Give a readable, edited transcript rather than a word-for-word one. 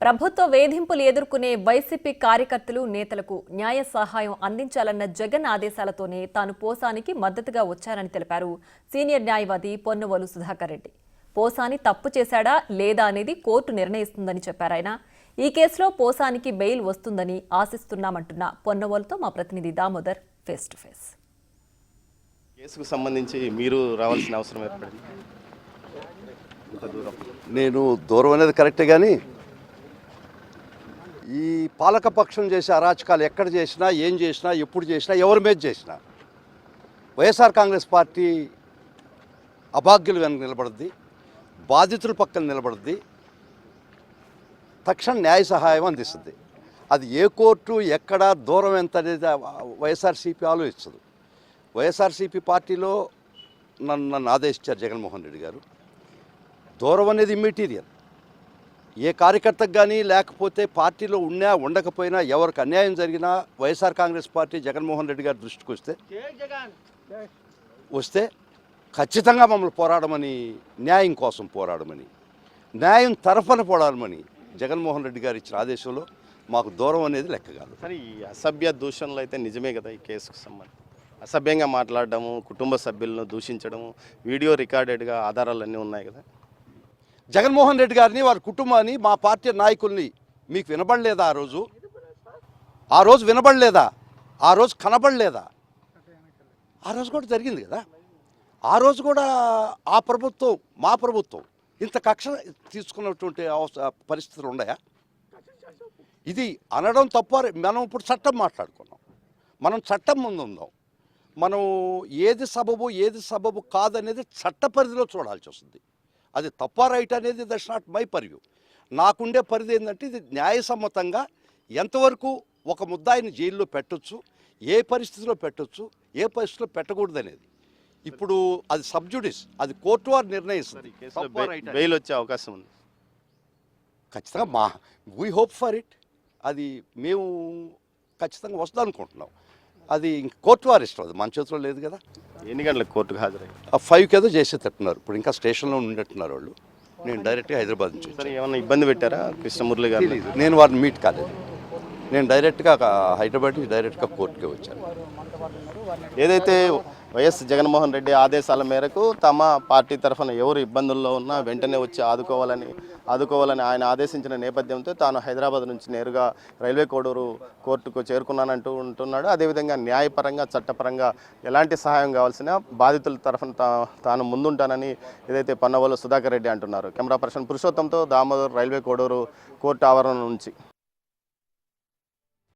ప్రభుత్వ వేధింపులు ఎదుర్కొనే వైసీపీ కార్యకర్తలు నేతలకు న్యాయ సహాయం అందించాలన్న జగన్ ఆదేశాలతోనే తాను పోసానికి మద్దతుగా వచ్చారని తెలిపారు సీనియర్ న్యాయవాది పొన్నవోలు సుధాకర్ రెడ్డి. పోసాని తప్పు చేశాడా లేదా అనేది కోర్టు నిర్ణయిస్తుందని చెప్పారు ఆయన. ఈ కేసులో పోసానికి బెయిల్ వస్తుందని ఆశిస్తున్నామంటున్న పొన్నవోలుతో మా ప్రతినిధి దామోదర్ ఫేస్ టు ఫేస్. కేసుకు సంబంధించి మీరు రావాల్సిన అవసరం ఏర్పడింది. నేను దూరం అనేది కరెక్టే, కానీ ఈ పాలకపక్షం చేసే అరాచకాలు ఎక్కడ చేసినా, ఏం చేసినా, ఎప్పుడు చేసినా, ఎవరి మీద చేసినా వైఎస్ఆర్ కాంగ్రెస్ పార్టీ అభాగ్యులు వెనక నిలబడుద్ది, బాధితుల పక్కన నిలబడుద్ది, తక్షణ న్యాయ సహాయం అందిస్తుంది. అది ఏ కోర్టు ఎక్కడ దూరం ఎంత అనేది వైఎస్ఆర్సీపీ ఆలోచిస్తుంది. వైఎస్ఆర్సీపీ పార్టీలో నన్ను ఆదేశించారు జగన్మోహన్ రెడ్డి గారు. దూరం అనేది ఇమ్మెటీరియల్. ఏ కార్యకర్తకు కానీ, లేకపోతే పార్టీలో ఉన్నా ఉండకపోయినా, ఎవరికి అన్యాయం జరిగినా వైఎస్ఆర్ కాంగ్రెస్ పార్టీ జగన్మోహన్ రెడ్డి గారి దృష్టికి వస్తే ఖచ్చితంగా మమ్మల్ని పోరాడమని, న్యాయం కోసం పోరాడమని, న్యాయం తరఫున పోరాడమని జగన్మోహన్ రెడ్డి గారు ఇచ్చిన ఆదేశంలో మాకు దూరం అనేది లెక్క కాదు. సరే, ఈ అసభ్య దూషణలు అయితే నిజమే కదా. ఈ కేసుకు సంబంధించి అసభ్యంగా మాట్లాడడము, కుటుంబ సభ్యులను దూషించడము, వీడియో రికార్డెడ్గా ఆధారాలన్నీ ఉన్నాయి కదా. జగన్మోహన్ రెడ్డి గారిని, వారి కుటుంబాన్ని, మా పార్టీ నాయకుల్ని మీకు వినబడలేదా? ఆ రోజు వినబడలేదా? ఆ రోజు కనబడలేదా? ఆ రోజు కూడా జరిగింది కదా. ఆ రోజు కూడా ఆ ప్రభుత్వం, మా ప్రభుత్వం ఇంత కక్ష తీసుకున్నటువంటి పరిస్థితులు ఉన్నాయా? ఇది అనడం తప్ప. మనం ఇప్పుడు చట్టం మాట్లాడుకున్నాం. మనం చట్టం ముందు ఉందాం. మనం ఏది సబబు కాదనేది చట్ట పరిధిలో చూడాల్సి వస్తుంది. అది తప్ప రైట్ అనేది దట్స్ నాట్ మై పర్వ్యూ. నాకుండే పరిధి ఏంటంటే, ఇది న్యాయసమ్మతంగా ఎంతవరకు ఒక ముద్దాయిని జైల్లో పెట్టొచ్చు, ఏ పరిస్థితిలో పెట్టొచ్చు, ఏ పరిస్థితిలో పెట్టకూడదు అనేది ఇప్పుడు అది సబ్జుడిస్, అది కోర్టు వారు నిర్ణయిస్తుంది. బెయిల్ వచ్చే అవకాశం ఉంది ఖచ్చితంగా. We hope for it. అది మేము ఖచ్చితంగా వస్తుంది అనుకుంటున్నాం. అది కోర్టు వారు ఇష్టం, అది మన చేతిలో లేదు కదా. ఎన్ని గంటలకు కోర్టుకు హాజరై 5కి ఏదో చేసేటట్టున్నారు. ఇప్పుడు ఇంకా స్టేషన్లో ఉండేట్టున్నారు వాళ్ళు. నేను డైరెక్ట్గా హైదరాబాద్ నుంచి. సరే, ఏమన్నా ఇబ్బంది పెట్టారా కృష్ణమురళి గారు? నేను వారిని మీట్ కాలేదు. నేను డైరెక్ట్గా హైదరాబాద్ నుంచి డైరెక్ట్గా కోర్టుకే వచ్చాను. ఏదైతే వైఎస్ జగన్మోహన్ రెడ్డి ఆదేశాల మేరకు తమ పార్టీ తరఫున ఎవరు ఇబ్బందుల్లో ఉన్నా వెంటనే వచ్చి ఆదుకోవాలని ఆయన ఆదేశించిన నేపథ్యంతో తాను హైదరాబాద్ నుంచి నేరుగా రైల్వే కోడూరు కోర్టుకు చేరుకున్నానంటూ ఉంటున్నాడు. అదేవిధంగా న్యాయపరంగా, చట్టపరంగా ఎలాంటి సహాయం కావాల్సిన బాధితుల తరఫున తాను ముందుంటానని ఏదైతే పొన్నవోలు సుధాకర్ రెడ్డి అంటున్నారు. కెమెరా పర్సన్ పురుషోత్తంతో దామోదర్, రైల్వే కోడూరు కోర్టు ఆవరణ నుంచి.